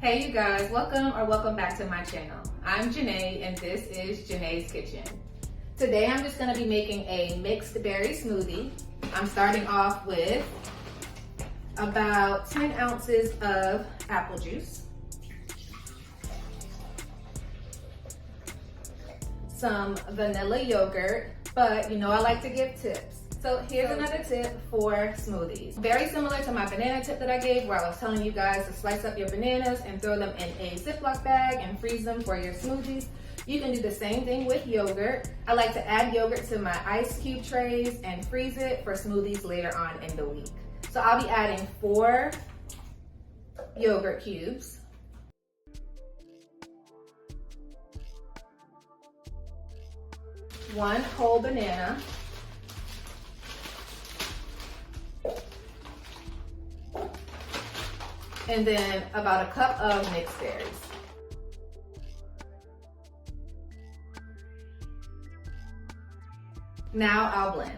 Hey you guys, welcome back to my channel. I'm Janae and this is Janai's Kitchen. Today I'm just going to be making a mixed berry smoothie. I'm starting off with about 10 ounces of apple juice, some vanilla yogurt, but you know I like to give tips. So here's another tip for smoothies. Very similar to my banana tip that I gave where I was telling you guys to slice up your bananas and throw them in a Ziploc bag and freeze them for your smoothies. You can do the same thing with yogurt. I like to add yogurt to my ice cube trays and freeze it for smoothies later on in the week. So I'll be adding 4 yogurt cubes, 1 whole banana, and then about a cup of mixed berries. Now I'll blend.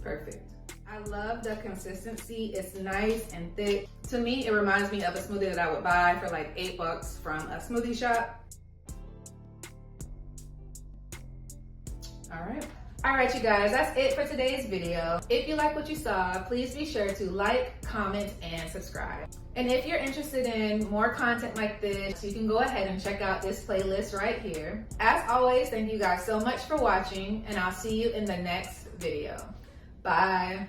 Perfect. I love the consistency. It's nice and thick. To me, it reminds me of a smoothie that I would buy for like $8 from a smoothie shop. All right, you guys, that's it for today's video. If you like what you saw, please be sure to like, comment, and subscribe. And if you're interested in more content like this, you can go ahead and check out this playlist right here. As always, thank you guys so much for watching, and I'll see you in the next video. Bye.